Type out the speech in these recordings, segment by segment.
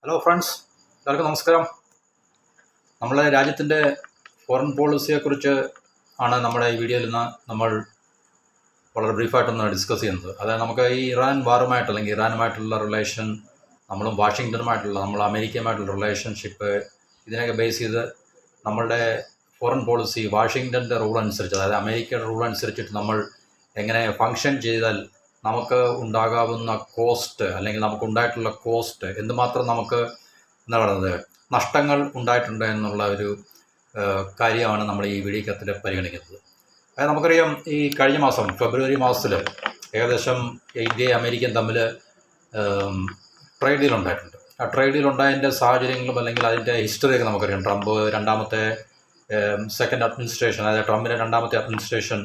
Hello friends, എല്ലാവർക്കും നമസ്കാരം. നമ്മളെ രാജ്യത്തിൻ്റെ ഫോറിൻ പോളിസിയെക്കുറിച്ച് ആണ് നമ്മുടെ ഈ വീഡിയോയിൽ നിന്ന് നമ്മൾ വളരെ ബ്രീഫായിട്ടൊന്ന് ഡിസ്കസ് ചെയ്യുന്നത്. അതായത് നമുക്ക് ഈ ഇറാൻ വാറുമായിട്ട് അല്ലെങ്കിൽ ഇറാനുമായിട്ടുള്ള റിലേഷൻ, നമ്മളും വാഷിങ്ടണുമായിട്ടുള്ള അമേരിക്കയുമായിട്ടുള്ള റിലേഷൻഷിപ്പ്, ഇതിനൊക്കെ ബേസ് ചെയ്ത് നമ്മളുടെ ഫോറിൻ പോളിസി വാഷിങ്ടൻ്റെ റൂൾ അനുസരിച്ച്, അതായത് അമേരിക്കയുടെ റൂൾ അനുസരിച്ചിട്ട് നമ്മൾ എങ്ങനെ ഫങ്ഷൻ ചെയ്താൽ നമുക്ക് ഉണ്ടാകാവുന്ന കോസ്റ്റ് അല്ലെങ്കിൽ നമുക്കുണ്ടായിട്ടുള്ള കോസ്റ്റ് എന്തുമാത്രം നമുക്ക് എന്താ പറയുന്നത് നഷ്ടങ്ങൾ ഉണ്ടായിട്ടുണ്ട് എന്നുള്ള ഒരു കാര്യമാണ് നമ്മൾ ഈ വീഡിയോക്കത്തിൽ പരിഗണിക്കുന്നത്. അതായത് നമുക്കറിയാം, ഈ കഴിഞ്ഞ മാസം ഫെബ്രുവരി മാസത്തിൽ ഏകദേശം ഇന്ത്യയും അമേരിക്കയും തമ്മിൽ ട്രേഡ് ഡീൽ ഉണ്ടായിട്ടുണ്ട്. ആ ട്രേഡ് ഡീൽ ഉണ്ടായതിൻ്റെ സാഹചര്യങ്ങളും അല്ലെങ്കിൽ അതിൻ്റെ ഹിസ്റ്ററിയൊക്കെ നമുക്കറിയാം. ട്രംപ് രണ്ടാമത്തെ സെക്കൻഡ് അഡ്മിനിസ്ട്രേഷൻ, അതായത് ട്രംപിൻ്റെ രണ്ടാമത്തെ അഡ്മിനിസ്ട്രേഷൻ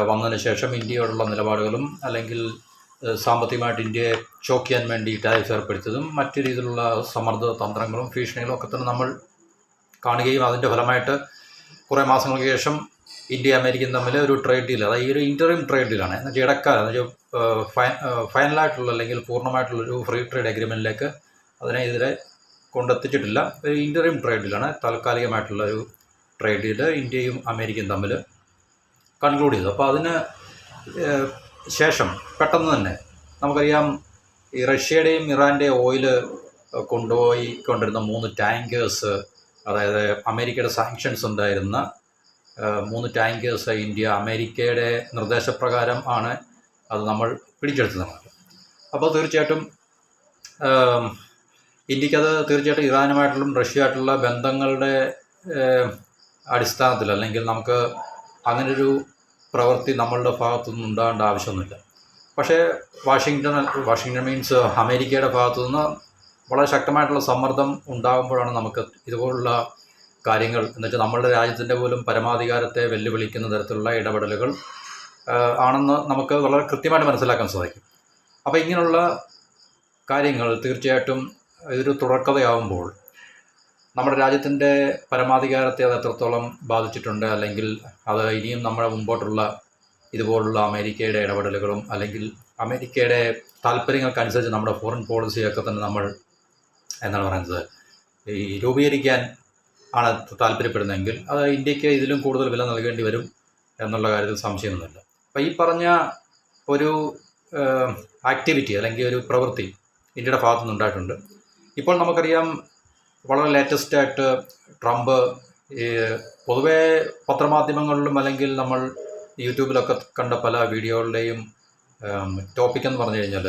വന്നതിന് ശേഷം ഇന്ത്യയോടുള്ള നിലപാടുകളും അല്ലെങ്കിൽ സാമ്പത്തികമായിട്ട് ഇന്ത്യയെ ചോക്ക് ചെയ്യാൻ വേണ്ടി ടാരിഫ് ഏർപ്പെടുത്തിയതും മറ്റു രീതിയിലുള്ള സമ്മർദ്ദ തന്ത്രങ്ങളും ഭീഷണികളും ഒക്കെ തന്നെ നമ്മൾ കാണുകയും അതിൻ്റെ ഫലമായിട്ട് കുറേ മാസങ്ങൾക്ക് ശേഷം ഇന്ത്യ അമേരിക്കയും തമ്മിൽ ഒരു ട്രേഡ് ഡീൽ, അതായത് ഈ ഒരു ഇൻ്ററിം ട്രേഡ് ഡീലാണ്, എന്നുവെച്ചാൽ ഇടക്കാലം, എന്നുവെച്ചാൽ ഫൈനലായിട്ടുള്ള അല്ലെങ്കിൽ പൂർണ്ണമായിട്ടുള്ളൊരു ഫ്രീ ട്രേഡ് അഗ്രിമെൻറ്റിലേക്ക് അതിനെ ഇതിലെ കൊണ്ടെത്തിച്ചിട്ടില്ല. ഒരു ഇൻ്ററിം ട്രേഡ് ഡീലാണ്, താൽക്കാലികമായിട്ടുള്ള ഒരു ട്രേഡ് ഡീൽ ഇന്ത്യയും അമേരിക്കയും തമ്മിൽ കൺക്ലൂഡ് ചെയ്തു. അപ്പോൾ അതിന് ശേഷം പെട്ടെന്ന് തന്നെ നമുക്കറിയാം, ഈ റഷ്യയുടെയും ഇറാൻ്റെയും ഓയിൽ കൊണ്ടുപോയി കൊണ്ടിരുന്ന 3 ടാങ്കേഴ്സ്, അതായത് അമേരിക്കയുടെ സാങ്ഷൻസ് ഉണ്ടായിരുന്ന 3 ടാങ്കേഴ്സ് ഇന്ത്യ അമേരിക്കയുടെ നിർദ്ദേശപ്രകാരം ആണ് അത് നമ്മൾ പിടിച്ചെടുത്തത്. അപ്പോൾ തീർച്ചയായിട്ടും ഇന്ത്യക്കത് തീർച്ചയായിട്ടും ഇറാനുമായിട്ടുള്ള റഷ്യയായിട്ടുള്ള ബന്ധങ്ങളുടെ അടിസ്ഥാനത്തിൽ, അല്ലെങ്കിൽ നമുക്ക് അങ്ങനൊരു പ്രവൃത്തി നമ്മളുടെ ഭാഗത്തുനിന്ന് ഉണ്ടാകേണ്ട ആവശ്യമൊന്നുമില്ല. പക്ഷേ വാഷിങ്ടൺ മീൻസ് അമേരിക്കയുടെ ഭാഗത്തുനിന്ന് വളരെ ശക്തമായിട്ടുള്ള സമ്മർദ്ദം ഉണ്ടാകുമ്പോഴാണ് നമുക്ക് ഇതുപോലുള്ള കാര്യങ്ങൾ, എന്നുവെച്ചാൽ നമ്മളുടെ രാജ്യത്തിൻ്റെ പോലും പരമാധികാരത്തെ വെല്ലുവിളിക്കുന്ന തരത്തിലുള്ള ഇടപെടലുകൾ ആണെന്ന് നമുക്ക് വളരെ കൃത്യമായിട്ട് മനസ്സിലാക്കാൻ സാധിക്കും. അപ്പോൾ ഇങ്ങനെയുള്ള കാര്യങ്ങൾ തീർച്ചയായിട്ടും ഇതൊരു തുടർക്കഥയാവുമ്പോൾ നമ്മുടെ രാജ്യത്തിൻ്റെ പരമാധികാരത്തെ അത് എത്രത്തോളം ബാധിച്ചിട്ടുണ്ട്, അല്ലെങ്കിൽ അത് ഇനിയും നമ്മുടെ മുമ്പോട്ടുള്ള ഇതുപോലുള്ള അമേരിക്കയുടെ ഇടപെടലുകളും അല്ലെങ്കിൽ അമേരിക്കയുടെ താല്പര്യങ്ങൾക്കനുസരിച്ച് നമ്മുടെ ഫോറിൻ പോളിസിയൊക്കെ തന്നെ നമ്മൾ എന്താണ് പറയുന്നത് ഈ രൂപീകരിക്കാൻ ആണ് താല്പര്യപ്പെടുന്നതെങ്കിൽ അത് ഇന്ത്യക്ക് ഇതിലും കൂടുതൽ വില നൽകേണ്ടി വരും എന്നുള്ള കാര്യത്തിൽ സംശയമൊന്നുമില്ല. അപ്പോൾ ഈ പറഞ്ഞ ഒരു ആക്ടിവിറ്റി അല്ലെങ്കിൽ ഒരു പ്രവൃത്തി ഇന്ത്യയുടെ ഭാഗത്തു നിന്നുണ്ടായിട്ടുണ്ട്. ഇപ്പോൾ നമുക്കറിയാം, വളരെ ലേറ്റസ്റ്റായിട്ട് ട്രംപ് പൊതുവേ പത്രമാധ്യമങ്ങളിലും അല്ലെങ്കിൽ നമ്മൾ യൂട്യൂബിലൊക്കെ കണ്ട പല വീഡിയോകളുടെയും ടോപ്പിക് എന്ന് പറഞ്ഞു കഴിഞ്ഞാൽ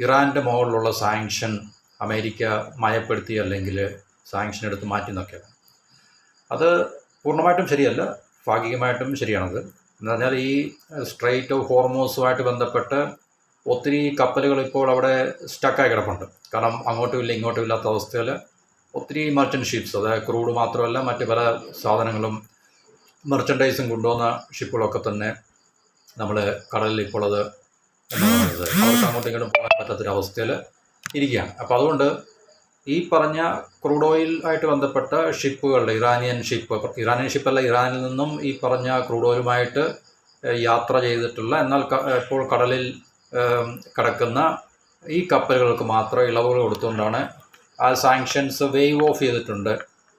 ഇറാൻ്റെ മുകളിലുള്ള സാങ്ഷൻ അമേരിക്ക മയപ്പെടുത്തി അല്ലെങ്കിൽ സാങ്ഷൻ എടുത്ത് മാറ്റി എന്നൊക്കെയാണ്. അത് പൂർണ്ണമായിട്ടും ശരിയല്ല, ഭാഗികമായിട്ടും ശരിയാണത്. എന്ന് പറഞ്ഞാൽ ഈ സ്ട്രെയിറ്റ് ഓഫ് ഹോർമൂസുമായിട്ട് ബന്ധപ്പെട്ട് ഒത്തിരി കപ്പലുകൾ ഇപ്പോൾ അവിടെ സ്റ്റക്കായി കിടപ്പുണ്ട്. കാരണം അങ്ങോട്ടും ഇല്ല ഇങ്ങോട്ടും ഇല്ലാത്ത അവസ്ഥയിൽ ഒത്തിരി മർച്ചൻ്റ് ഷിപ്സ്, അതായത് ക്രൂഡ് മാത്രമല്ല മറ്റ് പല സാധനങ്ങളും മെർച്ചൻഡൈസും കൊണ്ടുവന്ന ഷിപ്പുകളൊക്കെ തന്നെ നമ്മൾ കടലിൽ ഇപ്പോൾ അത് എന്താ പറയുന്നത് അവർക്ക് അങ്ങോട്ടും ഇങ്ങോട്ടും പോകാൻ പറ്റാത്തൊരവസ്ഥയിൽ ഇരിക്കുകയാണ്. അപ്പോൾ അതുകൊണ്ട് ഈ പറഞ്ഞ ക്രൂഡ് ഓയിൽ ആയിട്ട് ബന്ധപ്പെട്ട ഷിപ്പുകളുടെ ഇറാനിയൻ ഷിപ്പല്ല, ഇറാനിൽ നിന്നും ഈ പറഞ്ഞ ക്രൂഡ് ഓയിലുമായിട്ട് യാത്ര ചെയ്തിട്ടുള്ള എന്നാൽ ഇപ്പോൾ കടലിൽ കിടക്കുന്ന ഈ കപ്പലുകൾക്ക് മാത്രം ഇളവുകൾ കൊടുത്തുകൊണ്ടാണ് ആ സാങ്ഷൻസ് വേവ് ഓഫ് ചെയ്തിട്ടുണ്ട്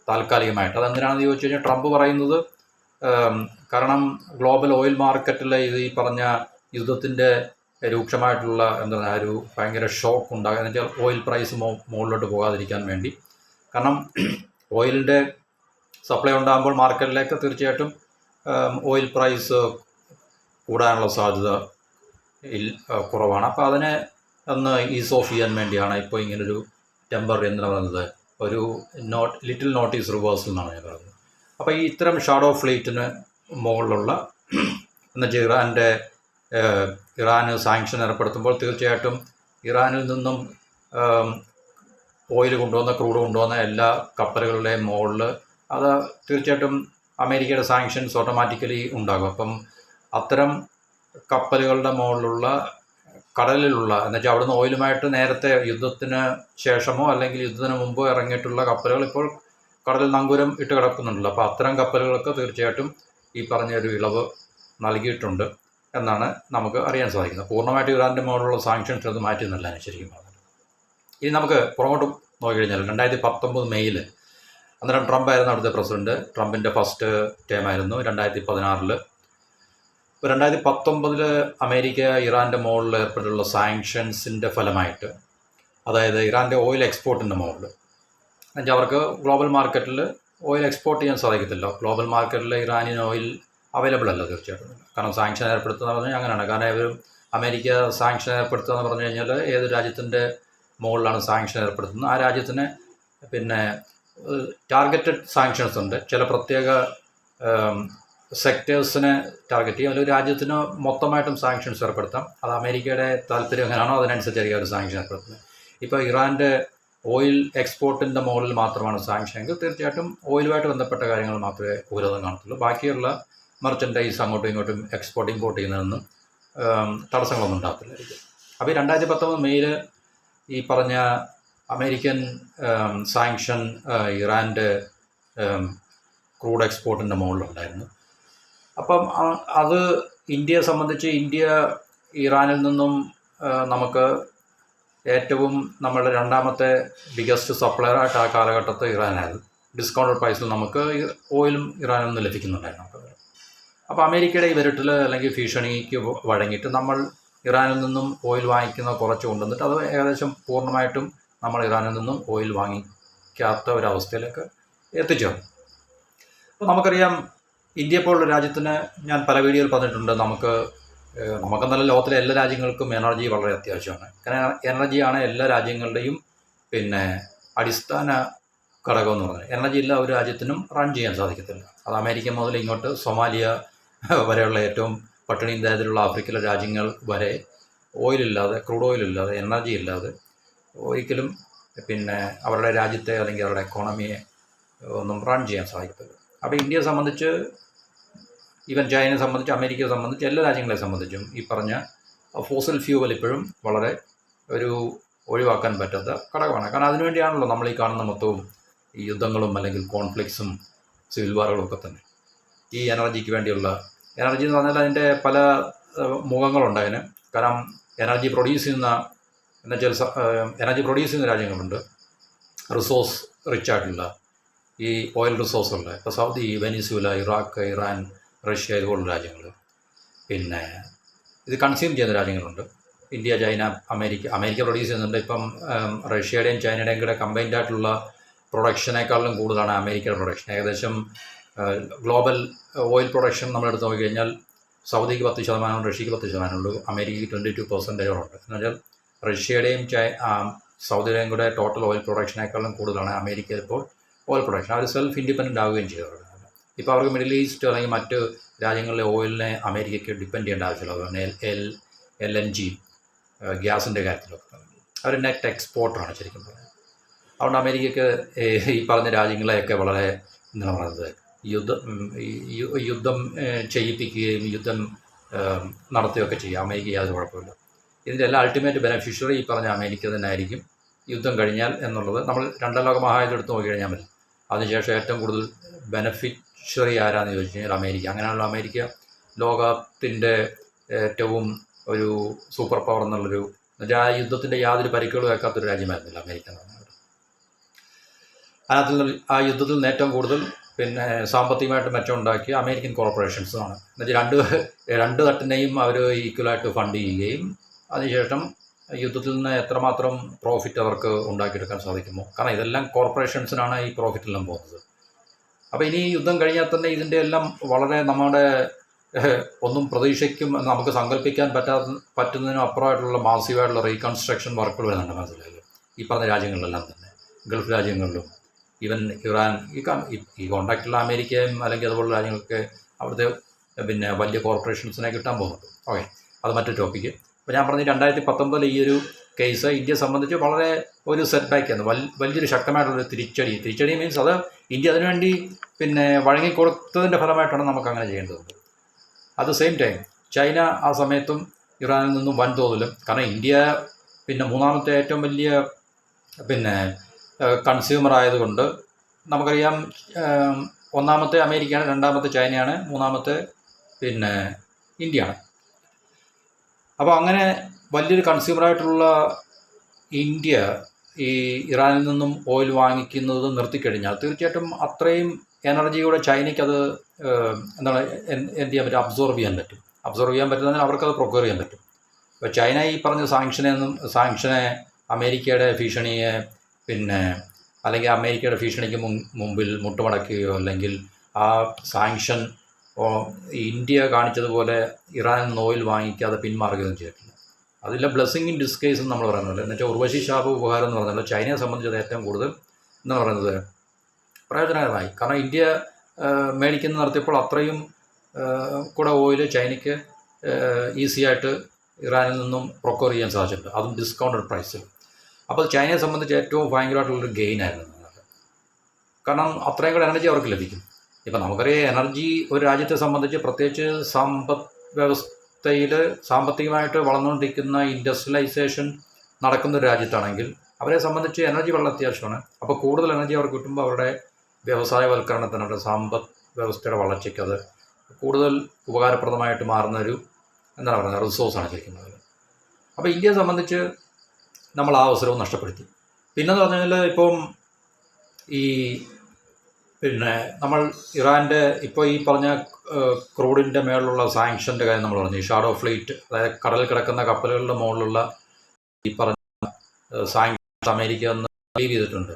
താൽക്കാലികമായിട്ട്. അതെന്തിനാണെന്ന് ചോദിച്ചു കഴിഞ്ഞാൽ, ട്രംപ് പറയുന്നത് കാരണം ഗ്ലോബൽ ഓയിൽ മാർക്കറ്റിലെ ഈ പറഞ്ഞ യുദ്ധത്തിൻ്റെ രൂക്ഷമായിട്ടുള്ള എന്താ ഒരു ഭയങ്കര ഷോക്ക് ഉണ്ടാകുക, എന്നുവെച്ചാൽ ഓയിൽ പ്രൈസ് മുകളിലോട്ട് പോകാതിരിക്കാൻ വേണ്ടി. കാരണം ഓയിലിൻ്റെ സപ്ലൈ ഉണ്ടാകുമ്പോൾ മാർക്കറ്റിലേക്ക് തീർച്ചയായിട്ടും ഓയിൽ പ്രൈസ് കൂടാനുള്ള സാധ്യത കുറവാണ്. അപ്പോൾ അതിനെ ഒന്ന് ഈസ് ഓഫ് ചെയ്യാൻ വേണ്ടിയാണ് ഇപ്പോൾ ഇങ്ങനൊരു ടെമ്പററി എന്ന് പറയുന്നത്, ഒരു ലിറ്റിൽ നോട്ടീസ് റിവേഴ്സൽ എന്നാണ് ഞാൻ പറയുന്നത്. അപ്പോൾ ഈ ഇത്തരം ഷാഡോ ഫ്ലീറ്റിന് മുകളിലുള്ള എന്നുവെച്ചാൽ ഇറാന് സാങ്ഷൻ ഏർപ്പെടുത്തുമ്പോൾ തീർച്ചയായിട്ടും ഇറാനിൽ നിന്നും ഓയിൽ കൊണ്ടുവന്ന ക്രൂഡ് കൊണ്ടുവന്ന എല്ലാ കപ്പലുകളുടെയും മുകളിൽ അത് തീർച്ചയായിട്ടും അമേരിക്കയുടെ സാങ്ഷൻസ് ഓട്ടോമാറ്റിക്കലി ഉണ്ടാകും. അപ്പം അത്തരം കപ്പലുകളുടെ മുകളിലുള്ള കടലിലുള്ള എന്നുവെച്ചാൽ അവിടുന്ന് ഓയിലുമായിട്ട് നേരത്തെ യുദ്ധത്തിന് ശേഷമോ അല്ലെങ്കിൽ യുദ്ധത്തിന് മുമ്പോ ഇറങ്ങിയിട്ടുള്ള കപ്പലുകൾ ഇപ്പോൾ കടലിൽ നങ്കൂരം ഇട്ട് കിടക്കുന്നുണ്ടല്ലോ. അപ്പോൾ അത്തരം കപ്പലുകൾക്ക് തീർച്ചയായിട്ടും ഈ പറഞ്ഞൊരു ഇളവ് നൽകിയിട്ടുണ്ട് എന്നാണ് നമുക്ക് അറിയാൻ സാധിക്കുന്നത്. പൂർണ്ണമായിട്ട് ഇറാൻ്റെ മുകളിലുള്ള സാങ്ഷൻസ് അത് മാറ്റുന്നില്ല ശരിക്കും പറഞ്ഞത്. ഇനി നമുക്ക് പുറകോട്ട് നോക്കിക്കഴിഞ്ഞാൽ 2019 മെയ്യിൽ അന്നേരം ട്രംപ് ആയിരുന്നു അവിടുത്തെ പ്രസിഡന്റ്. ട്രംപിൻ്റെ ഫസ്റ്റ് ടേം ആയിരുന്നു 2016. ഇപ്പോൾ 2019 അമേരിക്ക ഇറാൻ്റെ മുകളിൽ ഏർപ്പെട്ടുള്ള സാങ്ഷൻസിൻ്റെ ഫലമായിട്ട്, അതായത് ഇറാൻ്റെ ഓയിൽ എക്സ്പോർട്ടിൻ്റെ മുകളിൽ, എന്നുവെച്ചാൽ അവർക്ക് ഗ്ലോബൽ മാർക്കറ്റിൽ ഓയിൽ എക്സ്പോർട്ട് ചെയ്യാൻ സാധിക്കത്തില്ല. ഗ്ലോബൽ മാർക്കറ്റിൽ ഇറാനിയൻ ഓയിൽ അവൈലബിൾ അല്ല തീർച്ചയായിട്ടും. കാരണം സാങ്ഷൻ ഏർപ്പെടുത്തുക എന്ന് പറഞ്ഞാൽ അങ്ങനെയാണ്. കാരണം ഇവർ അമേരിക്ക സാങ്ഷൻ ഏർപ്പെടുത്തുക എന്ന് പറഞ്ഞു കഴിഞ്ഞാൽ ഏത് രാജ്യത്തിൻ്റെ മുകളിലാണ് സാങ്ഷൻ ഏർപ്പെടുത്തുന്നത് ആ രാജ്യത്തിന് പിന്നെ ടാർഗറ്റഡ് സാങ്ഷൻസ് ഉണ്ട്. ചില പ്രത്യേക സെക്ടേഴ്സിനെ ടാർഗറ്റ് ചെയ്യും. അല്ലെങ്കിൽ രാജ്യത്തിന് മൊത്തമായിട്ടും സാങ്ഷൻസ് ഏർപ്പെടുത്താം. അത് അമേരിക്കയുടെ താല്പര്യം എങ്ങനെയാണോ അതിനനുസരിച്ചായിരിക്കും ഒരു സാങ്ഷൻ ഏർപ്പെടുത്തുന്നത്. ഇപ്പോൾ ഇറാൻ്റെ ഓയിൽ എക്സ്പോർട്ടിൻ്റെ മുകളിൽ മാത്രമാണ് സാങ്ഷൻ എങ്കിൽ തീർച്ചയായിട്ടും ഓയിലുമായിട്ട് ബന്ധപ്പെട്ട കാര്യങ്ങൾ മാത്രമേ ഉപരോധം കാണത്തുള്ളൂ. ബാക്കിയുള്ള മെർച്ചൻഡൈസ് അങ്ങോട്ടും ഇങ്ങോട്ടും എക്സ്പോർട്ട് ഇമ്പോർട്ട് ചെയ്യുന്നതൊന്നും തടസ്സങ്ങളൊന്നും ഉണ്ടാകത്തില്ലായിരിക്കും. അപ്പോൾ ഈ 2019 മെയ്യിൽ ഈ പറഞ്ഞ അമേരിക്കൻ സാങ്ഷൻ ഇറാൻ്റെ ക്രൂഡ് എക്സ്പോർട്ടിൻ്റെ മുകളിലുണ്ടായിരുന്നു. അപ്പം അത് ഇന്ത്യയെ സംബന്ധിച്ച് ഇന്ത്യ ഇറാനിൽ നിന്നും നമുക്ക് ഏറ്റവും നമ്മളുടെ രണ്ടാമത്തെ ബിഗസ്റ്റ് സപ്ലയറായിട്ട് ആ കാലഘട്ടത്തിൽ ഇറാനായിരുന്നു. ഡിസ്കൗണ്ടഡ് പ്രൈസിൽ നമുക്ക് ഓയിലും ഇറാനിൽ നിന്ന് ലഭിക്കുന്നുണ്ടായിരുന്നു. അപ്പോൾ അമേരിക്കയുടെ ഈ വിരട്ടിൽ അല്ലെങ്കിൽ ഭീഷണിക്ക് വഴങ്ങിയിട്ട് നമ്മൾ ഇറാനിൽ നിന്നും ഓയിൽ വാങ്ങിക്കുന്ന കുറച്ച് കൊണ്ടുവന്നിട്ട് അത് ഏകദേശം പൂർണ്ണമായിട്ടും നമ്മൾ ഇറാനിൽ നിന്നും ഓയിൽ വാങ്ങിക്കാത്ത ഒരവസ്ഥയിലേക്ക് എത്തിച്ചേർന്നു. അപ്പോൾ നമുക്കറിയാം ഇന്ത്യയെപ്പോലുള്ള രാജ്യത്തിന് ഞാൻ പല വീഡിയോയിൽ പറഞ്ഞിട്ടുണ്ട്, നമുക്കെന്നല്ല ലോകത്തിലെ എല്ലാ രാജ്യങ്ങൾക്കും എനർജി വളരെ അത്യാവശ്യമാണ്. കാരണം എനർജിയാണ് എല്ലാ രാജ്യങ്ങളുടെയും അടിസ്ഥാന ഘടകം എന്ന് പറഞ്ഞാൽ. എനർജി ഇല്ല ഒരു രാജ്യത്തിനും റൺ ചെയ്യാൻ സാധിക്കത്തില്ല. അത് അമേരിക്ക മുതൽ ഇങ്ങോട്ട് സൊമാലിയ വരെയുള്ള ഏറ്റവും പട്ടിണിയും ദാരിദ്ര്യമുള്ള ആഫ്രിക്കയിലെ രാജ്യങ്ങൾ വരെ ഓയിലില്ലാതെ, ക്രൂഡ് ഓയിലില്ലാതെ, എനർജി ഇല്ലാതെ ഒരിക്കലും അവരുടെ രാജ്യത്തെ അല്ലെങ്കിൽ അവരുടെ എക്കോണമിയെ ഒന്നും റൺ ചെയ്യാൻ സാധിക്കത്തില്ല. അപ്പോൾ ഇന്ത്യയെ സംബന്ധിച്ച്, ഈവൻ ചൈനയെ സംബന്ധിച്ച്, അമേരിക്കയെ സംബന്ധിച്ച്, എല്ലാ രാജ്യങ്ങളെ സംബന്ധിച്ചും ഈ പറഞ്ഞ ഫോസിൽ ഫ്യൂവൽ ഇപ്പോഴും വളരെ ഒരു ഒഴിവാക്കാൻ പറ്റാത്ത ഘടകമാണ്. കാരണം അതിനുവേണ്ടിയാണല്ലോ നമ്മൾ ഈ കാണുന്ന മൊത്തവും ഈ യുദ്ധങ്ങളും അല്ലെങ്കിൽ കോൺഫ്ലിക്ട്സും സിവിൽ വാറുകളും ഒക്കെ തന്നെ. ഈ എനർജിക്ക് വേണ്ടിയുള്ള, എനർജി എന്ന് പറഞ്ഞാൽ അതിൻ്റെ പല മുഖങ്ങളുണ്ട് അതിന്. കാരണം എനർജി പ്രൊഡ്യൂസ് ചെയ്യുന്ന രാജ്യങ്ങളുണ്ട്, റിസോഴ്സ് റിച്ച് ആയിട്ടുള്ള ഈ ഓയിൽ റിസോഴ്സുള്ള. ഇപ്പോൾ Saudi, Venezuela, Iraq, Iran, Russia ഇതുപോലുള്ള രാജ്യങ്ങൾ. ഇത് കൺസ്യൂം ചെയ്യുന്ന രാജ്യങ്ങളുണ്ട്. ഇന്ത്യ, ചൈന, അമേരിക്ക പ്രൊഡ്യൂസ് ചെയ്യുന്നുണ്ട്. ഇപ്പം റഷ്യയുടെയും ചൈനയുടെയും കൂടെ കമ്പൈൻഡ് ആയിട്ടുള്ള പ്രൊഡക്ഷനേക്കാളും കൂടുതലാണ് അമേരിക്കയുടെ പ്രൊഡക്ഷൻ. ഏകദേശം ഗ്ലോബൽ ഓയിൽ പ്രൊഡക്ഷൻ നമ്മളെടുത്ത് നോക്കിക്കഴിഞ്ഞാൽ സൗദിക്ക് 10%, റഷ്യക്ക് 10% ഉള്ളൂ, അമേരിക്കയ്ക്ക് 22% ഉണ്ട്. എന്ന് വെച്ചാൽ റഷ്യയുടെയും സൗദിയുടെയും കൂടെ ടോട്ടൽ ഓയിൽ പ്രൊഡക്ഷനേക്കാളും കൂടുതലാണ് അമേരിക്കയിൽ ഇപ്പോൾ ഓയിൽ പ്രൊഡക്ഷൻ. അവർ സെൽഫ് ഇൻഡിപെൻഡൻ്റ് ആവുകയും ചെയ്തവരാണ്. ഇപ്പോൾ അവർക്ക് മിഡിൽ ഈസ്റ്റ് അല്ലെങ്കിൽ മറ്റ് രാജ്യങ്ങളിലെ ഓയിലിനെ അമേരിക്കയ്ക്ക് ഡിപ്പെൻഡ് ചെയ്യേണ്ട ആവശ്യമില്ല. അതുകൊണ്ട് LNG ഗ്യാസിൻ്റെ കാര്യത്തിലൊക്കെ അവർ നെറ്റ് എക്സ്പോർട്ടറാണ് ശരിക്കും പറയുന്നത്. അതുകൊണ്ട് അമേരിക്കയ്ക്ക് ഈ പറഞ്ഞ രാജ്യങ്ങളെയൊക്കെ വളരെ എന്താണ് പറയുന്നത്, യുദ്ധം ചെയ്യിപ്പിക്കുകയും യുദ്ധം നടത്തുകയൊക്കെ ചെയ്യുക. അമേരിക്ക യാതൊരു കുഴപ്പമില്ല. ഇതിൻ്റെ എല്ലാ അൾട്ടിമേറ്റ് ബെനഫിഷ്യറി ഈ പറഞ്ഞ അമേരിക്ക തന്നെ ആയിരിക്കും യുദ്ധം കഴിഞ്ഞാൽ എന്നുള്ളത് നമ്മൾ രണ്ടാം ലോക മഹായുദ്ധം എടുത്ത് നോക്കിക്കഴിഞ്ഞാൽ മതി. അതിനുശേഷം ഏറ്റവും കൂടുതൽ ബെനഫിഷ്യറി ആരാന്ന് ചോദിച്ചു കഴിഞ്ഞാൽ അമേരിക്ക. അങ്ങനെയുള്ള അമേരിക്ക ലോകത്തിൻ്റെ ഏറ്റവും ഒരു സൂപ്പർ പവർ എന്നുള്ളൊരു, ആ യുദ്ധത്തിൻ്റെ യാതൊരു പരിക്കുകളും വെക്കാത്തൊരു രാജ്യമായിരുന്നില്ല അമേരിക്ക എന്ന് പറഞ്ഞാൽ. അതിനകത്ത് ആ യുദ്ധത്തിൽ നിന്ന് ഏറ്റവും കൂടുതൽ സാമ്പത്തികമായിട്ട് മെച്ചം ഉണ്ടാക്കിയ അമേരിക്കൻ കോർപ്പറേഷൻസാണ്. എന്നുവെച്ചാൽ രണ്ട് തട്ടിനെയും അവർ ഈക്വലായിട്ട് ഫണ്ട് ചെയ്യുകയും അതിനുശേഷം യുദ്ധത്തിൽ നിന്ന് എത്രമാത്രം പ്രോഫിറ്റ് അവർക്ക് ഉണ്ടാക്കിയെടുക്കാൻ സാധിക്കുമോ. കാരണം ഇതെല്ലാം കോർപ്പറേഷൻസിനാണ് ഈ പ്രോഫിറ്റെല്ലാം പോകുന്നത്. അപ്പോൾ ഇനി യുദ്ധം കഴിഞ്ഞാൽ തന്നെ ഇതിൻ്റെ എല്ലാം വളരെ നമ്മുടെ ഒന്നും പ്രതീക്ഷയ്ക്കും നമുക്ക് സങ്കല്പിക്കാൻ പറ്റുന്നതിനും അപ്പുറമായിട്ടുള്ള മാസീവായിട്ടുള്ള റീകൺസ്ട്രക്ഷൻ വർക്കുകൾ വരുന്നുണ്ട് മനസ്സിലായാലും ഈ പറഞ്ഞ രാജ്യങ്ങളിലെല്ലാം തന്നെ. ഗൾഫ് രാജ്യങ്ങളിലും ഈവൻ ഇറാൻ, ഈ കോൺടാക്റ്റുള്ള അമേരിക്കയും അല്ലെങ്കിൽ അതുപോലുള്ള രാജ്യങ്ങൾക്ക് അവിടുത്തെ വലിയ കോർപ്പറേഷൻസിനെ കിട്ടാൻ പോകുന്നുണ്ട്. ഓക്കെ, അത് മറ്റൊരു ടോപ്പിക്ക്. അപ്പോൾ ഞാൻ പറഞ്ഞ 2019 ഈ ഒരു കേസ് ഇന്ത്യയെ സംബന്ധിച്ച് വളരെ ഒരു സെറ്റ് ബാക്കായിരുന്നു. വലിയൊരു ശക്തമായിട്ടുള്ളൊരു തിരിച്ചടി മീൻസ് അത് ഇന്ത്യ അതിനുവേണ്ടി വഴങ്ങിക്കൊടുത്തതിൻ്റെ ഫലമായിട്ടാണ് നമുക്ക് അങ്ങനെ ചെയ്യേണ്ടത്. At the same time China ആ സമയത്തും ഇറാനിൽ നിന്നും വൻതോതിലും, കാരണം ഇന്ത്യ മൂന്നാമത്തെ ഏറ്റവും വലിയ കൺസ്യൂമർ ആയതുകൊണ്ട് നമുക്കറിയാം, ഒന്നാമത്തെ അമേരിക്കയാണ്, രണ്ടാമത്തെ ചൈനയാണ്, മൂന്നാമത്തെ ഇന്ത്യയാണ്. അപ്പോൾ അങ്ങനെ വലിയൊരു കൺസ്യൂമറായിട്ടുള്ള ഇന്ത്യ ഈ ഇറാനിൽ നിന്നും ഓയിൽ വാങ്ങിക്കുന്നത് നിർത്തിക്കഴിഞ്ഞാൽ തീർച്ചയായിട്ടും അത്രയും എനർജിയുടെ ചൈനയ്ക്ക് അത് എന്താണ് എന്ത് ചെയ്യാൻ പറ്റും, അബ്സോർബ് ചെയ്യാൻ പറ്റും. അബ്സോർബ് ചെയ്യാൻ പറ്റുന്നതിന് അവർക്കത് പ്രൊക്യൂർ ചെയ്യാൻ പറ്റും. ഇപ്പോൾ ചൈന ഈ പറഞ്ഞ സാങ്ഷനെ അമേരിക്കയുടെ ഭീഷണിയെ അല്ലെങ്കിൽ അമേരിക്കയുടെ ഭീഷണിക്ക് മുമ്പിൽ മുട്ടുമടക്കുകയോ അല്ലെങ്കിൽ ആ സാങ്ഷൻ ഇന്ത്യ കാണിച്ചതുപോലെ ഇറാനിൽ നിന്ന് ഓയിൽ വാങ്ങിക്കാതെ പിന്മാറുകയൊന്നും ചെയ്തിട്ടില്ല. അതിലെ ബ്ലെസ്സിങ് ഇൻ ഡിസ്കേസ് എന്ന് നമ്മൾ പറയുന്നത് എന്ന് വെച്ചാൽ ഉർവശി ശാപ ഉപകാരം എന്ന് പറഞ്ഞാൽ ചൈനയെ സംബന്ധിച്ചത് ഏറ്റവും കൂടുതൽ എന്ന് പറയുന്നത് പ്രയോജനകരമായി. കാരണം ഇന്ത്യ മേടിക്കുന്ന നടത്തിയപ്പോൾ അത്രയും കൂടെ ഓയിൽ ചൈനയ്ക്ക് ഈസിയായിട്ട് ഇറാനിൽ നിന്നും പ്രൊക്യൂർ ചെയ്യാൻ സാധിച്ചിട്ടുണ്ട്, അതും ഡിസ്കൗണ്ടഡ് പ്രൈസിൽ. അപ്പോൾ ചൈനയെ സംബന്ധിച്ച് ഏറ്റവും ഭയങ്കരമായിട്ടുള്ളൊരു ഗെയിൻ ആയിരുന്നു. കാരണം അത്രയും കൂടെ എനർജി അവർക്ക് ലഭിക്കും. ഇപ്പം നമുക്കറിയാം, എനർജി ഒരു രാജ്യത്തെ സംബന്ധിച്ച് പ്രത്യേകിച്ച് സമ്പദ് വ്യവസ്ഥയിൽ സാമ്പത്തികമായിട്ട് വളർന്നുകൊണ്ടിരിക്കുന്ന ഇൻഡസ്ട്രിയലൈസേഷൻ നടക്കുന്ന ഒരു രാജ്യത്താണെങ്കിൽ അവരെ സംബന്ധിച്ച് എനർജി വളരെ അത്യാവശ്യമാണ്. അപ്പോൾ കൂടുതൽ എനർജി അവർക്ക് കിട്ടുമ്പോൾ അവരുടെ വ്യവസായവൽക്കരണത്തിന്, അവരുടെ സമ്പദ് വ്യവസ്ഥയുടെ വളർച്ചയ്ക്ക് അത് കൂടുതൽ ഉപകാരപ്രദമായിട്ട് മാറുന്നൊരു എന്താണ് പറയുന്നത് റിസോഴ്സാണ് ശരിക്കുന്നത്. അപ്പോൾ ഇന്ത്യയെ സംബന്ധിച്ച് നമ്മൾ ആ അവസരവും നഷ്ടപ്പെടുത്തി. പിന്നെന്ന് പറഞ്ഞാൽ ഇപ്പം നമ്മൾ ഇറാൻ്റെ ഇപ്പോൾ ഈ പറഞ്ഞ ക്രൂഡിൻ്റെ മേളിലുള്ള സാങ്ഷൻ്റെ കാര്യം നമ്മൾ പറഞ്ഞു. ഈ ഷാഡോ ഫ്ലീറ്റ്, അതായത് കടലിൽ കിടക്കുന്ന കപ്പലുകളുടെ മുകളിലുള്ള ഈ പറഞ്ഞ സാങ്ഷൻ അമേരിക്ക ഒന്ന് ഇളവ് ചെയ്തിട്ടുണ്ട്.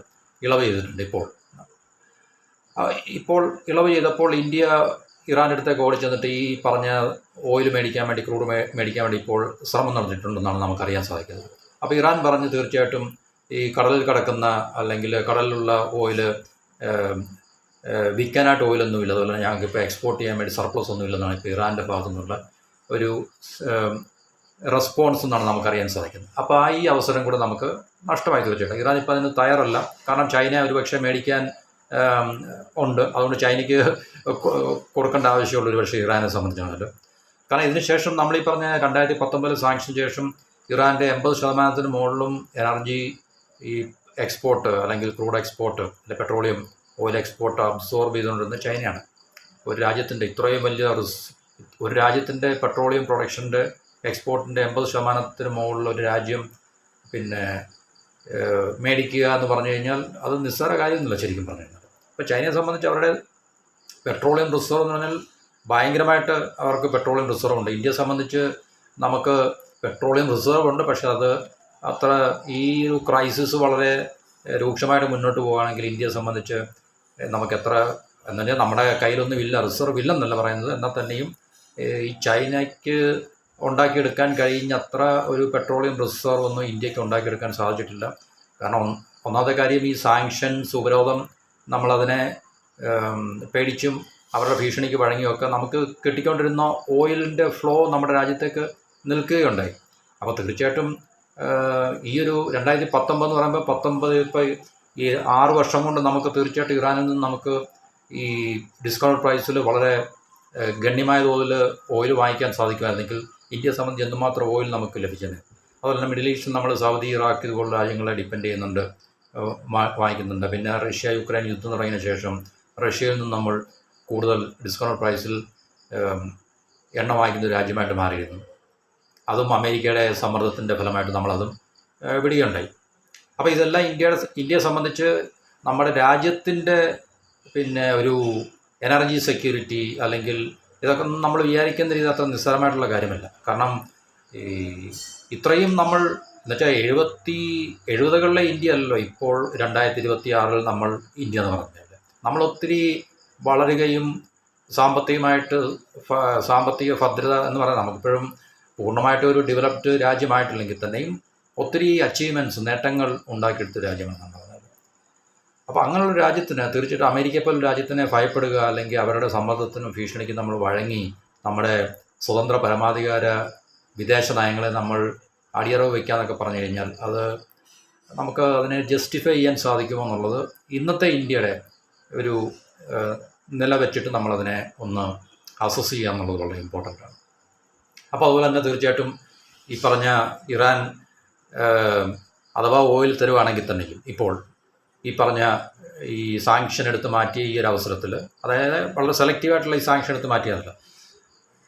ഇപ്പോൾ ഇളവ് ചെയ്തപ്പോൾ ഇന്ത്യ ഇറാൻ്റെ അടുത്തേക്ക് ഓടി ചെന്നിട്ട് ഈ പറഞ്ഞ ഓയിൽ മേടിക്കാൻ വേണ്ടി, ക്രൂഡ് മേടിക്കാൻ വേണ്ടി ഇപ്പോൾ ശ്രമം നടന്നിട്ടുണ്ടെന്നാണ് നമുക്കറിയാൻ സാധിക്കുന്നത്. അപ്പോൾ ഇറാൻ പറഞ്ഞു തീർച്ചയായിട്ടും ഈ കടലിൽ കിടക്കുന്ന അല്ലെങ്കിൽ കടലിലുള്ള ഓയിൽ വിൽക്കാനായിട്ട് ഓയിലൊന്നുമില്ല, അതുപോലെ ഞങ്ങൾക്കിപ്പോൾ എക്സ്പോർട്ട് ചെയ്യാൻ വേണ്ടി സർപ്ലസ് ഒന്നുമില്ലെന്നാണ് ഇപ്പോൾ ഇറാൻ്റെ ഭാഗത്തു നിന്നുള്ള ഒരു റെസ്പോൺസ് എന്നാണ് നമുക്കറിയാൻ സാധിക്കുന്നത്. അപ്പോൾ ഈ അവസരം കൂടെ നമുക്ക് നഷ്ടമായി തീർച്ചയായിട്ടും. ഇറാൻ ഇപ്പോൾ അതിന് തയ്യാറല്ല. കാരണം ചൈന ഒരുപക്ഷെ മേടിക്കാൻ ഉണ്ട്, അതുകൊണ്ട് ചൈനയ്ക്ക് കൊടുക്കേണ്ട ആവശ്യമുള്ള ഒരു പക്ഷേ ഇറാനെ സംബന്ധിച്ചാണല്ലോ. കാരണം ഇതിന് ശേഷം നമ്മളീ പറഞ്ഞ 2019 സാങ്ഷന് ശേഷം ഇറാൻ്റെ 80% മുകളിലും എനർജി ഈ എക്സ്പോർട്ട് അല്ലെങ്കിൽ ക്രൂഡ് എക്സ്പോർട്ട് അല്ലെങ്കിൽ പെട്രോളിയം ഓയിൽ എക്സ്പോർട്ട് അബ്സോർബ് ചെയ്തുകൊണ്ടിരുന്നത് ചൈനയാണ്. ഒരു രാജ്യത്തിൻ്റെ ഇത്രയും വലിയ ഒരു രാജ്യത്തിൻ്റെ പെട്രോളിയം പ്രൊഡക്ഷൻ്റെ എക്സ്പോർട്ടിൻ്റെ 80% മുകളിൽ ഒരു രാജ്യം മേടിക്കുക എന്ന് പറഞ്ഞു കഴിഞ്ഞാൽ അത് നിസ്സാര കാര്യമൊന്നുമില്ല ശരിക്കും പറഞ്ഞു കഴിഞ്ഞാൽ. ഇപ്പോൾ ചൈനയെ സംബന്ധിച്ച് അവരുടെ പെട്രോളിയം റിസർവ് എന്ന് പറഞ്ഞാൽ ഭയങ്കരമായിട്ട് അവർക്ക് പെട്രോളിയം റിസർവ് ഉണ്ട്. ഇന്ത്യയെ സംബന്ധിച്ച് നമുക്ക് പെട്രോളിയം റിസർവ് ഉണ്ട്, പക്ഷേ അത് അത്ര ഈ ഒരു ക്രൈസിസ് വളരെ രൂക്ഷമായിട്ട് മുന്നോട്ട് പോവുകയാണെങ്കിൽ ഇന്ത്യയെ സംബന്ധിച്ച് നമുക്ക് എത്ര എന്ന് പറഞ്ഞാൽ നമ്മുടെ കയ്യിലൊന്നുമില്ല, റിസർവ് ഇല്ലെന്നല്ല പറയുന്നത്. എന്നാൽ തന്നെയും ഈ ചൈനയ്ക്ക് ഉണ്ടാക്കിയെടുക്കാൻ കഴിഞ്ഞ അത്ര ഒരു പെട്രോളിയം റിസർവ് ഒന്നും ഇന്ത്യക്ക് ഉണ്ടാക്കിയെടുക്കാൻ സാധിച്ചിട്ടില്ല. കാരണം ഒന്നാമത്തെ കാര്യം ഈ സാങ്ഷൻസ്, ഉപരോധം, നമ്മളതിനെ പേടിച്ചും അവരുടെ ഭീഷണിക്ക് വഴങ്ങിയൊക്കെ നമുക്ക് കിട്ടിക്കൊണ്ടിരുന്ന ഓയിലിൻ്റെ ഫ്ലോ നമ്മുടെ രാജ്യത്തേക്ക് നിൽക്കുകയുണ്ടായി. അപ്പോൾ തീർച്ചയായിട്ടും ഈ ഒരു 2019 എന്ന് പറയുമ്പോൾ ഇപ്പോൾ ഈ 6 വർഷം കൊണ്ട് നമുക്ക് തീർച്ചയായിട്ടും ഇറാനിൽ നിന്ന് നമുക്ക് ഈ ഡിസ്കൗണ്ട് പ്രൈസിൽ വളരെ ഗണ്യമായ തോതിൽ ഓയിൽ വാങ്ങിക്കാൻ സാധിക്കുമായിരുന്നെങ്കിൽ ഇന്ത്യയെ സംബന്ധിച്ച് എന്തുമാത്രം ഓയിൽ നമുക്ക് ലഭിച്ചേനെ. അതുപോലെ തന്നെ മിഡിൽ ഈസ്റ്റിൽ നമ്മൾ സൗദി, ഇറാഖ് ഇതുപോലുള്ള രാജ്യങ്ങളെ ഡിപ്പെൻഡ് ചെയ്യുന്നുണ്ട്, വാങ്ങിക്കുന്നുണ്ട്. പിന്നെ റഷ്യ യുക്രൈൻ യുദ്ധം തുടങ്ങിയ ശേഷം റഷ്യയിൽ നിന്ന് നമ്മൾ കൂടുതൽ ഡിസ്കൗണ്ട് പ്രൈസിൽ എണ്ണ വാങ്ങിക്കുന്ന ഒരു രാജ്യമായിട്ട് മാറിയിരുന്നു. അതും അമേരിക്കയുടെ സമ്മർദ്ദത്തിൻ്റെ ഫലമായിട്ട് നമ്മളതും വിടുകയുണ്ടായി. അപ്പോൾ ഇതെല്ലാം ഇന്ത്യയെ സംബന്ധിച്ച് നമ്മുടെ രാജ്യത്തിൻ്റെ ഒരു എനർജി സെക്യൂരിറ്റി അല്ലെങ്കിൽ ഇതൊക്കെ നമ്മൾ വിചാരിക്കുന്ന രീതി അത്ര നിസ്സാരമായിട്ടുള്ള കാര്യമല്ല. കാരണം ഇത്രയും നമ്മൾ എന്നുവെച്ചാൽ 70-കളിലെ ഇന്ത്യ അല്ലല്ലോ ഇപ്പോൾ 2026 നമ്മൾ ഇന്ത്യ എന്ന് പറഞ്ഞാൽ. നമ്മളൊത്തിരി വളരുകയും സാമ്പത്തിക ഭദ്രത എന്ന് പറയുന്നത് നമുക്കിപ്പോഴും പൂർണ്ണമായിട്ട് ഒരു ഡെവലപ്ഡ് രാജ്യമായിട്ടില്ലെങ്കിൽ തന്നെയും ഒത്തിരി അച്ചീവ്മെൻറ്റ്സ്, നേട്ടങ്ങൾ ഉണ്ടാക്കിയെടുത്ത രാജ്യമാണ് നമ്മൾ. അപ്പോൾ അങ്ങനെയുള്ള രാജ്യത്തിന് തീർച്ചയായിട്ടും അമേരിക്ക പോലുള്ള രാജ്യത്തിനെ ഭയപ്പെടുക അല്ലെങ്കിൽ അവരുടെ സമ്മർദ്ദത്തിനും ഭീഷണിക്കും നമ്മൾ വഴങ്ങി നമ്മുടെ സ്വതന്ത്ര പരമാധികാര വിദേശ നയങ്ങളെ നമ്മൾ അടിയറവ് വയ്ക്കാന്നൊക്കെ പറഞ്ഞു കഴിഞ്ഞാൽ അത് നമുക്ക് അതിനെ ജസ്റ്റിഫൈ ചെയ്യാൻ സാധിക്കുമോ എന്നുള്ളത് ഇന്നത്തെ ഇന്ത്യയുടെ ഒരു നില വെച്ചിട്ട് നമ്മളതിനെ ഒന്ന് അസസ് ചെയ്യുക എന്നുള്ളത് വളരെ ഇമ്പോർട്ടൻ്റ് ആണ്. അപ്പോൾ അതുപോലെ തന്നെ തീർച്ചയായിട്ടും ഈ പറഞ്ഞ ഇറാൻ അഥവാ ഓയിൽ തരുവാണെങ്കിൽ തന്നെയും ഇപ്പോൾ ഈ പറഞ്ഞ ഈ സാങ്ഷൻ എടുത്ത് മാറ്റിയ ഈ ഒരു അവസരത്തിൽ, അതായത് വളരെ സെലക്റ്റീവായിട്ടുള്ള ഈ സാങ്ഷൻ എടുത്ത് മാറ്റിയതല്ല,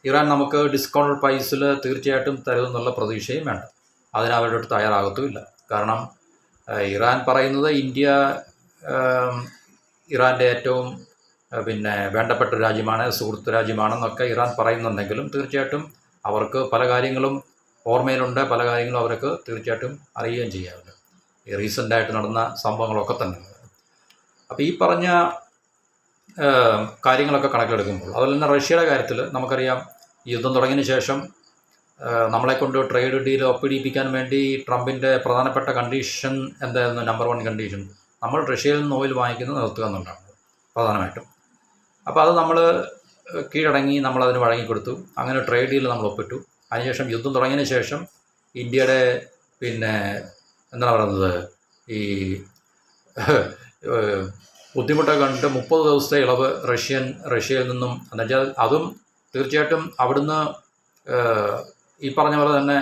ഇറാൻ നമുക്ക് ഡിസ്കൗണ്ട് പ്രൈസിൽ തീർച്ചയായിട്ടും തരുമെന്നുള്ള പ്രതീക്ഷയും വേണ്ട. അതിന് അവരുടെ അടുത്ത് തയ്യാറാകത്തുമില്ല. കാരണം ഇറാൻ പറയുന്നത് ഇന്ത്യ ഇറാൻ്റെ ഏറ്റവും വേണ്ടപ്പെട്ട രാജ്യമാണ്, സുഹൃത്ത് രാജ്യമാണെന്നൊക്കെ ഇറാൻ പറയുന്നുണ്ടെങ്കിലും തീർച്ചയായിട്ടും അവർക്ക് പല കാര്യങ്ങളും ഓർമ്മയിലുണ്ട്, പല കാര്യങ്ങളും അവർക്ക് തീർച്ചയായിട്ടും അറിയുകയും ചെയ്യാറുണ്ട്. ഈ റീസെൻ്റായിട്ട് നടന്ന സംഭവങ്ങളൊക്കെ തന്നെ. അപ്പോൾ ഈ പറഞ്ഞ കാര്യങ്ങളൊക്കെ കണക്കിലെടുക്കുമ്പോൾ അതുപോലെ തന്നെ റഷ്യയുടെ കാര്യത്തിൽ നമുക്കറിയാം, യുദ്ധം തുടങ്ങിയതിന് ശേഷം നമ്മളെക്കൊണ്ട് ട്രേഡ് ഡീൽ ഒപ്പിടിപ്പിക്കാൻ വേണ്ടി ട്രംപിൻ്റെ പ്രധാനപ്പെട്ട കണ്ടീഷൻ എന്തായിരുന്നു? നമ്പർ 1 കണ്ടീഷൻ, നമ്മൾ റഷ്യയിൽ നിന്ന് ഓയിൽ വാങ്ങിക്കുന്നത് നിർത്തുക എന്നുള്ളതാണ് പ്രധാനമായിട്ടും. അപ്പോൾ അത് നമ്മൾ കീഴടങ്ങി, നമ്മളതിന് വഴങ്ങിക്കൊടുത്തു. അങ്ങനെ ട്രേഡ് ഡീൽ നമ്മൾ ഒപ്പിട്ടു. അതിനുശേഷം യുദ്ധം തുടങ്ങിയതിന് ശേഷം ഇന്ത്യയുടെ എന്താണ് പറയുന്നത്, ഈ ബുദ്ധിമുട്ടൊക്കെ കണ്ടിട്ട് 30 ദിവസത്തെ ഇളവ് റഷ്യയിൽ നിന്നും, എന്നുവെച്ചാൽ അതും തീർച്ചയായിട്ടും അവിടുന്ന് ഈ പറഞ്ഞ പോലെ തന്നെ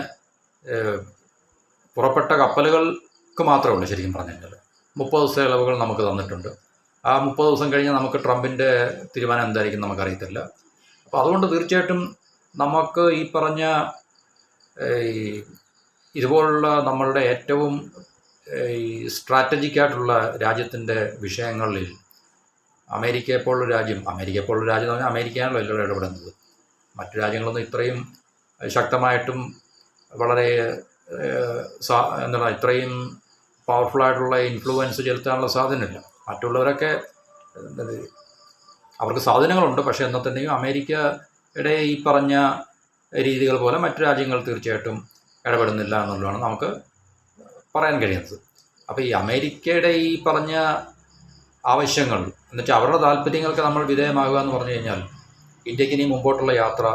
പുറപ്പെട്ട കപ്പലുകൾക്ക് മാത്രമേ ഉള്ളൂ. ശരിക്കും പറഞ്ഞു കഴിഞ്ഞാൽ 30 ദിവസത്തെ ഇളവുകൾ നമുക്ക് തന്നിട്ടുണ്ട്. ആ 30 ദിവസം കഴിഞ്ഞ് നമുക്ക് ട്രംപിൻ്റെ തീരുമാനം എന്തായിരിക്കും നമുക്കറിയത്തില്ല. അപ്പോൾ അതുകൊണ്ട് തീർച്ചയായിട്ടും നമുക്ക് ഈ പറഞ്ഞ ഇതുപോലുള്ള നമ്മളുടെ ഏറ്റവും ഈ സ്ട്രാറ്റജിക്കായിട്ടുള്ള രാജ്യത്തിൻ്റെ വിഷയങ്ങളിൽ അമേരിക്കയെപ്പോലുള്ള രാജ്യം എന്ന് പറഞ്ഞാൽ അമേരിക്കയാണല്ലോ എല്ലാം ഇടപെടുന്നത്. മറ്റു രാജ്യങ്ങളൊന്നും ഇത്രയും ശക്തമായിട്ടും വളരെ ഇത്രയും പവർഫുള്ളായിട്ടുള്ള ഇൻഫ്ലുവൻസ് ചെലുത്താനുള്ള സാധ്യതയില്ല. മറ്റുള്ളവരൊക്കെ അവർക്ക് സാധനങ്ങളുണ്ട്, പക്ഷേ എന്നാൽ തന്നെയും അമേരിക്കയുടെ ഈ പറഞ്ഞ രീതികൾ പോലെ മറ്റു രാജ്യങ്ങൾ തീർച്ചയായിട്ടും ഇടപെടുന്നില്ല എന്നുള്ളതാണ് നമുക്ക് പറയാൻ കഴിയുന്നത്. അപ്പോൾ ഈ അമേരിക്കയുടെ ഈ പറഞ്ഞ ആവശ്യങ്ങൾ എന്നുവെച്ചാൽ അവരുടെ താല്പര്യങ്ങൾക്ക് നമ്മൾ വിധേയമാകുക എന്ന് പറഞ്ഞു കഴിഞ്ഞാൽ ഇന്ത്യക്ക് ഇനി മുമ്പോട്ടുള്ള യാത്ര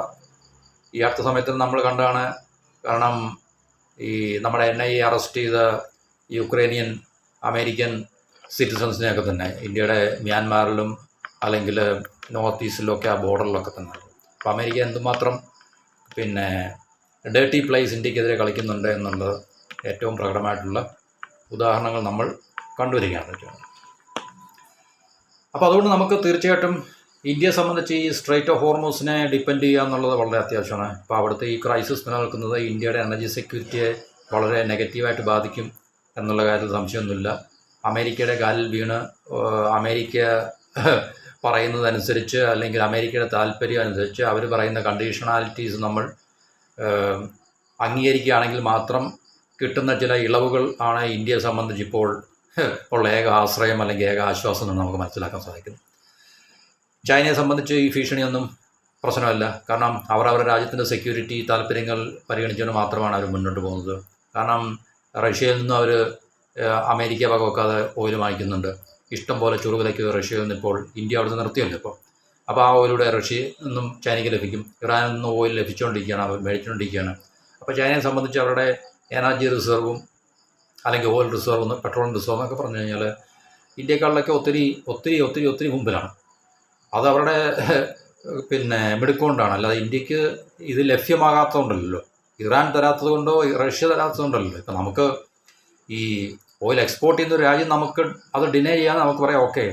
ഈ അടുത്ത സമയത്ത് നമ്മൾ കണ്ടാണ്. കാരണം ഈ നമ്മുടെ NIA അറസ്റ്റ് ചെയ്ത യുക്രൈനിയൻ അമേരിക്കൻ സിറ്റിസൺസിനെയൊക്കെ തന്നെ ഇന്ത്യയുടെ മ്യാൻമാറിലും അല്ലെങ്കിൽ നോർത്ത് ഈസ്റ്റിലൊക്കെ ആ ബോർഡറിലൊക്കെ തന്നെ. അപ്പോൾ അമേരിക്ക എന്തുമാത്രം ഡേർട്ടി പ്ലേസ് ഇന്ത്യക്കെതിരെ കളിക്കുന്നുണ്ട് എന്നുള്ളത് ഏറ്റവും പ്രകടമായിട്ടുള്ള ഉദാഹരണങ്ങൾ നമ്മൾ കണ്ടുവരികയാണ്. അപ്പോൾ അതുകൊണ്ട് നമുക്ക് തീർച്ചയായിട്ടും ഇന്ത്യയെ സംബന്ധിച്ച് ഈ സ്ട്രൈറ്റ് ഓഫ് ഹോർമൂസിനെ ഡിപ്പെൻഡ് ചെയ്യുക എന്നുള്ളത് വളരെ അത്യാവശ്യമാണ്. അപ്പോൾ അവിടുത്തെ ഈ ക്രൈസിസ് നിലനിൽക്കുന്നത് ഇന്ത്യയുടെ എനർജി സെക്യൂരിറ്റിയെ വളരെ നെഗറ്റീവായിട്ട് ബാധിക്കും എന്നുള്ള കാര്യത്തിൽ സംശയമൊന്നുമില്ല. അമേരിക്കയുടെ കാലിൽ വീണ് അമേരിക്ക പറയുന്നതനുസരിച്ച് അല്ലെങ്കിൽ അമേരിക്കയുടെ താല്പര്യം അനുസരിച്ച് അവർ പറയുന്ന കണ്ടീഷണാലിറ്റീസ് നമ്മൾ അംഗീകരിക്കുകയാണെങ്കിൽ മാത്രം കിട്ടുന്ന ചില ഇളവുകൾ ആണ് ഇന്ത്യയെ സംബന്ധിച്ച് ഇപ്പോൾ ഉള്ള ഏക ആശ്രയം അല്ലെങ്കിൽ ഏക ആശ്വാസം എന്ന് നമുക്ക് മനസ്സിലാക്കാൻ സാധിക്കുന്നു. ചൈനയെ സംബന്ധിച്ച് ഈ ഭീഷണിയൊന്നും പ്രശ്നമല്ല. കാരണം അവർ അവരുടെ രാജ്യത്തിൻ്റെ സെക്യൂരിറ്റി താല്പര്യങ്ങൾ പരിഗണിച്ചുകൊണ്ട് മാത്രമാണ് അവർ മുന്നോട്ട് പോകുന്നത്. കാരണം റഷ്യയിൽ നിന്നും അവർ അമേരിക്ക വകവെക്കാതെ ഓയിൽ വാങ്ങിക്കുന്നുണ്ട്. ഇഷ്ടം പോലെ ചുറുവിലയ്ക്ക് റഷ്യയിൽ നിന്ന് ഇപ്പോൾ ഇന്ത്യ അവിടെ നിന്ന് നിർത്തിയല്ലോ ഇപ്പോൾ. അപ്പോൾ ആ ഓയിലൂടെ റഷ്യയിൽ നിന്നും ചൈനയ്ക്ക് ലഭിക്കും. ഇറാനിൽ നിന്നും ഓയിൽ ലഭിച്ചുകൊണ്ടിരിക്കുകയാണ്, അവർ മേടിച്ചുകൊണ്ടിരിക്കുകയാണ്. അപ്പോൾ ചൈനയെ സംബന്ധിച്ച് അവരുടെ എനർജി റിസർവും അല്ലെങ്കിൽ ഓയിൽ റിസർവ്, പെട്രോളിയം റിസർവ് എന്നൊക്കെ പറഞ്ഞു കഴിഞ്ഞാൽ ഇന്ത്യക്കാളിലൊക്കെ ഒത്തിരി ഒത്തിരി ഒത്തിരി ഒത്തിരി മുമ്പിലാണ്. അത് അവരുടെ മിടുക്കൊണ്ടാണ്. അല്ലാതെ ഇന്ത്യക്ക് ഇത് ലഭ്യമാകാത്തതുകൊണ്ടല്ലോ, ഇറാൻ തരാത്തത് കൊണ്ടോ റഷ്യ തരാത്തത് കൊണ്ടല്ലോ. ഇപ്പം നമുക്ക് ഈ ഓയിൽ എക്സ്പോർട്ട് ചെയ്യുന്ന ഒരു രാജ്യം നമുക്ക് അത് ഡിനേ ചെയ്യാൻ നമുക്ക് പറയാം, ഓക്കെ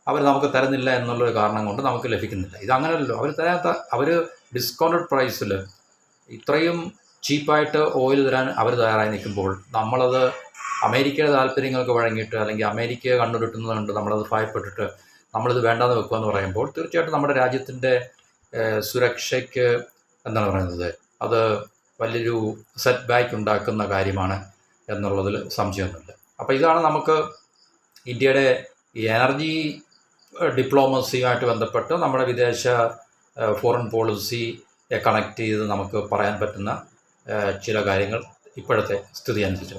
അവർ നമുക്ക് തരുന്നില്ല എന്നുള്ളൊരു കാരണം കൊണ്ട് നമുക്ക് ലഭിക്കുന്നില്ല. ഇതങ്ങനെയല്ലോ, അവർ ഡിസ്കൗണ്ടഡ് പ്രൈസിൽ ഇത്രയും ചീപ്പായിട്ട് ഓയിൽ തരാൻ അവർ തയ്യാറായി നിൽക്കുമ്പോൾ നമ്മളത് അമേരിക്കയുടെ താല്പര്യങ്ങൾക്ക് വഴങ്ങിയിട്ട് അല്ലെങ്കിൽ അമേരിക്കയെ കണ്ടുകിട്ടുന്നത് കൊണ്ട് നമ്മളത് ഭയപ്പെട്ടിട്ട് നമ്മളിത് വേണ്ടാന്ന് വെക്കുക എന്ന് പറയുമ്പോൾ തീർച്ചയായിട്ടും നമ്മുടെ രാജ്യത്തിൻ്റെ സുരക്ഷയ്ക്ക് എന്താണ് പറയുന്നത്, അത് വലിയൊരു സെറ്റ് ബാക്ക് ഉണ്ടാക്കുന്ന കാര്യമാണ് എന്നുള്ളതിൽ സംശയമൊന്നുമില്ല. അപ്പോൾ ഇതാണ് നമുക്ക് ഇന്ത്യയുടെ ഈ എനർജി ഡിപ്ലോമസിയുമായിട്ട് ബന്ധപ്പെട്ട് നമ്മുടെ വിദേശ ഫോറിൻ പോളിസിയെ കണക്ട് ചെയ്ത് നമുക്ക് പറയാൻ പറ്റുന്ന ചില കാര്യങ്ങൾ ഇപ്പോഴത്തെ സ്ഥിതി അനുസരിച്ച്.